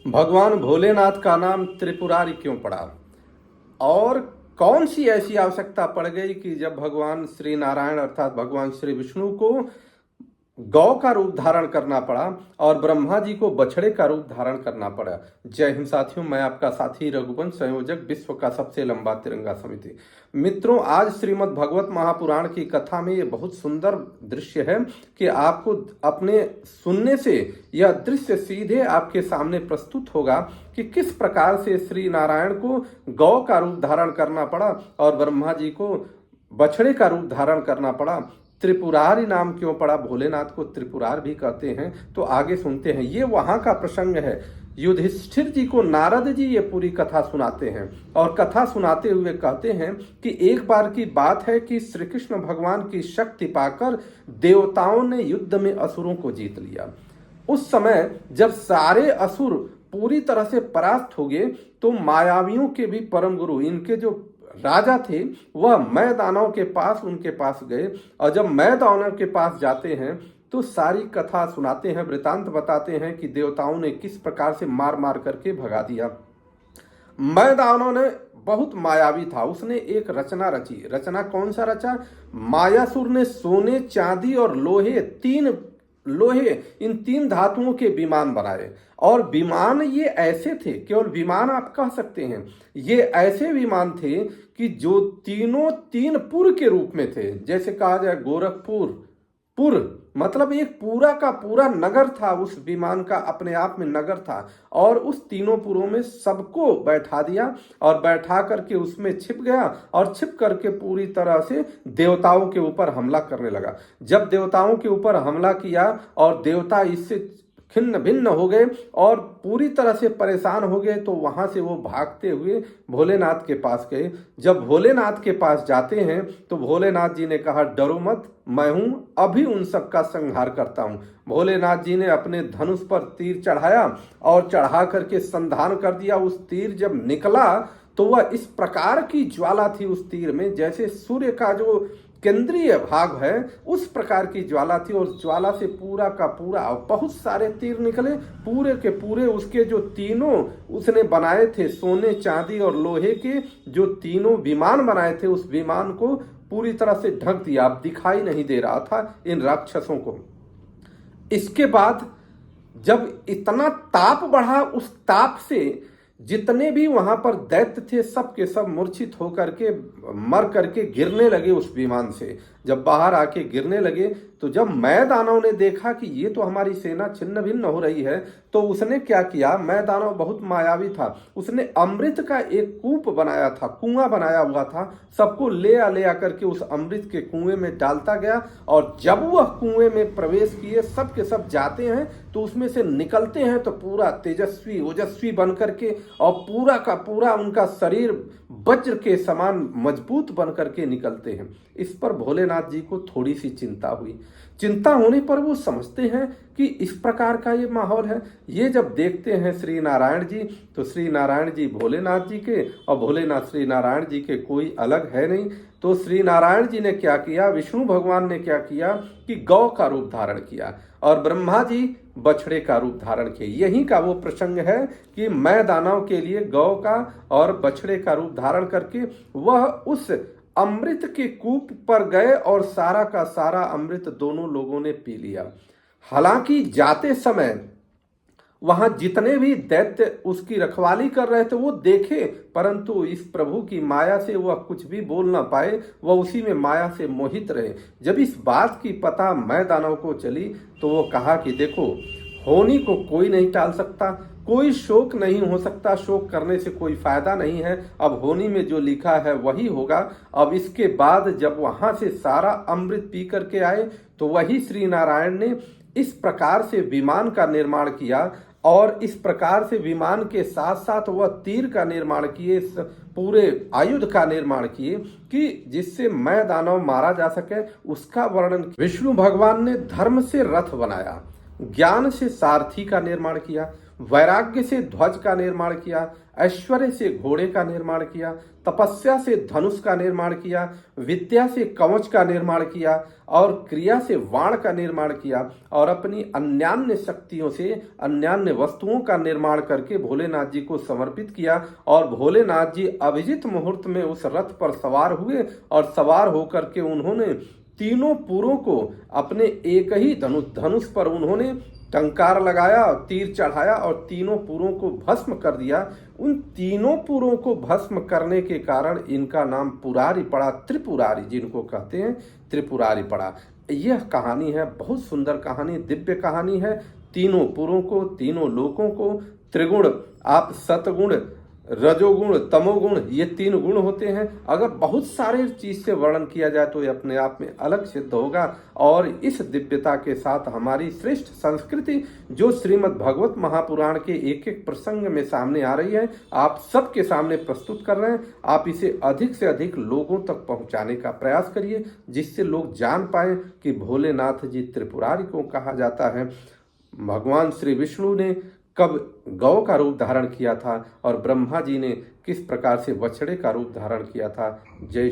भगवान भोलेनाथ का नाम त्रिपुरारी क्यों पड़ा? और कौन सी ऐसी आवश्यकता पड़ गई कि जब भगवान श्री नारायण अर्थात भगवान श्री विष्णु को गौ का रूप धारण करना पड़ा और ब्रह्मा जी को बछड़े का रूप धारण करना पड़ा। जय हिंद साथियों, मैं आपका साथी रघुवंश, संयोजक, विश्व का सबसे लंबा तिरंगा समिति। मित्रों, आज श्रीमद् भगवत महापुराण की कथा में ये बहुत सुंदर दृश्य है कि आपको अपने सुनने से यह दृश्य सीधे आपके सामने प्रस्तुत होगा कि किस प्रकार से श्री नारायण को गौ का रूप धारण करना पड़ा और ब्रह्मा जी को बछड़े का रूप धारण करना पड़ा। त्रिपुरारी नाम क्यों पड़ा? भोलेनाथ को त्रिपुरार भी कहते हैं। तो आगे सुनते हैं, ये वहां का प्रसंग है। युधिष्ठिर जी को नारद जी ये पूरी कथा सुनाते हैं और कथा सुनाते हुए कहते हैं कि एक बार की बात है कि श्री कृष्ण भगवान की शक्ति पाकर देवताओं ने युद्ध में असुरों को जीत लिया। उस समय जब सारे असुर पूरी तरह से परास्त हो गए तो मायावियों के भी परम गुरु, इनके जो राजा थे, वह मैं दानव के पास उनके पास गए और जब मैं दानव के पास जाते हैं तो सारी कथा सुनाते हैं, वृतांत बताते हैं कि देवताओं ने किस प्रकार से मार मार करके भगा दिया। मैं दानव ने बहुत मायावी था, उसने एक रचना रची। रचना कौन सा रचा? मायासुर ने सोने, चांदी और इन तीन धातुओं के विमान बनाए और विमान ये ऐसे थे, केवल विमान आप कह सकते हैं, ये ऐसे विमान थे कि जो तीनों तीन पुर के रूप में थे। जैसे कहा जाए गोरखपुर पुर, मतलब एक पूरा का पूरा नगर था, उस विमान का अपने आप में नगर था और उस तीनों पुरों में सबको बैठा दिया और बैठा करके उसमें छिप गया और छिप करके पूरी तरह से देवताओं के ऊपर हमला करने लगा। जब देवताओं के ऊपर हमला किया और देवता इससे खिन्न भिन्न हो गए और पूरी तरह से परेशान हो गए तो वहां से वो भागते हुए भोलेनाथ के पास गए। जब भोलेनाथ के पास जाते हैं तो भोलेनाथ जी ने कहा, डरो मत, मैं हूं, अभी उन सब का संहार करता हूं। भोलेनाथ जी ने अपने धनुष पर तीर चढ़ाया और चढ़ा करके संधान कर दिया। उस तीर जब निकला तो वह इस प्रकार की ज्वाला थी उस तीर में, जैसे सूर्य का जो केंद्रीय भाग है उस प्रकार की ज्वाला थी और ज्वाला से पूरा का पूरा बहुत सारे तीर निकले, पूरे के पूरे उसके जो तीनों उसने बनाए थे सोने, चांदी और लोहे के जो तीनों विमान बनाए थे, उस विमान को पूरी तरह से ढक दिया। अब दिखाई नहीं दे रहा था इन राक्षसों को। इसके बाद जब इतना ताप बढ़ा, उस ताप से जितने भी वहां पर दैत्य थे सब के सब मूर्छित होकर के मर करके गिरने लगे उस विमान से। जब बाहर आके गिरने लगे तो जब मैं दानव ने देखा कि ये तो हमारी सेना छिन्न भिन्न हो रही है तो उसने क्या किया, मैं दानव बहुत मायावी था, उसने अमृत का एक कूप बनाया था, कुआं बनाया हुआ था, सबको ले आ करके उस अमृत के कुएं में डालता गया और जब वह कुएं में प्रवेश किए, सब के सब जाते हैं तो उसमें से निकलते हैं तो पूरा तेजस्वी ओजस्वी बन करके और पूरा का पूरा उनका शरीर वज्र के समान मजबूत बन करके निकलते हैं। इस पर भोलेनाथ जी को थोड़ी सी चिंता हुई। चिंता होने पर वो समझते हैं कि इस प्रकार का ये माहौल है। ये जब देखते हैं श्री नारायण जी तो श्री नारायण जी भोलेनाथ जी के और भोलेनाथ श्री नारायण जी के कोई अलग है नहीं। तो श्री नारायण जी ने क्या किया, विष्णु भगवान ने क्या किया कि गौ का रूप धारण किया और ब्रह्मा जी बछड़े का रूप धारण किए। यही का वो प्रसंग है कि मैं दानव के लिए गौ का और बछड़े का रूप धारण करके वह उस अमृत के कूप पर गए और सारा का सारा अमृत दोनों लोगों ने पी लिया। हालांकि जाते समय वहां जितने भी दैत्य उसकी रखवाली कर रहे थे वो देखे, परंतु इस प्रभु की माया से वह कुछ भी बोल ना पाए, वह उसी में माया से मोहित रहे। जब इस बात की पता मैं दानव को चली तो वो कहा कि देखो, होनी को कोई नहीं टाल सकता, कोई शोक नहीं हो सकता, शोक करने से कोई फायदा नहीं है, अब होनी में जो लिखा है वही होगा। अब इसके बाद जब वहां से सारा अमृत पी करके आए तो वही श्री नारायण ने इस प्रकार से विमान का निर्माण किया और इस प्रकार से विमान के साथ साथ वह तीर का निर्माण किए, इस पूरे आयुध का निर्माण किए कि जिससे मैं दानव मारा जा सके, उसका वर्णन। विष्णु भगवान ने धर्म से रथ बनाया, ज्ञान से सारथी का निर्माण किया, वैराग्य से ध्वज का निर्माण किया, ऐश्वर्य से घोड़े का निर्माण किया, तपस्या से धनुष का निर्माण किया, विद्या से कवच का निर्माण किया और क्रिया से वाण का निर्माण किया और अपनी अन्यान्य शक्तियों से अन्यान्य वस्तुओं का निर्माण करके भोलेनाथ जी को समर्पित किया। और भोलेनाथ जी अभिजित मुहूर्त में उस रथ पर सवार हुए और सवार होकर के उन्होंने तीनों पुरों को अपने एक ही धनुष पर उन्होंने टंकार लगाया और तीर चढ़ाया और तीनों पुरों को भस्म कर दिया। उन तीनों पुरों को भस्म करने के कारण इनका नाम पुरारी पड़ा, त्रिपुरारी जिनको कहते हैं त्रिपुरारी पड़ा। यह कहानी है, बहुत सुंदर कहानी, दिव्य कहानी है। तीनों पुरों को, तीनों लोकों को, त्रिगुण, आप सतगुण, रजोगुण, तमोगुण, ये 3 गुण होते हैं। अगर बहुत सारे चीज से वर्णन किया जाए तो ये अपने आप में अलग सिद्ध होगा। और इस दिव्यता के साथ हमारी श्रेष्ठ संस्कृति जो श्रीमद् भागवत महापुराण के एक एक प्रसंग में सामने आ रही है, आप सबके सामने प्रस्तुत कर रहे हैं। आप इसे अधिक से अधिक लोगों तक पहुंचाने का प्रयास करिए, जिससे लोग जान पाए कि भोलेनाथ जी त्रिपुरारी को कहा जाता है। भगवान श्री विष्णु ने कब गौ का रूप धारण किया था और ब्रह्मा जी ने किस प्रकार से बछड़े का रूप धारण किया था। जय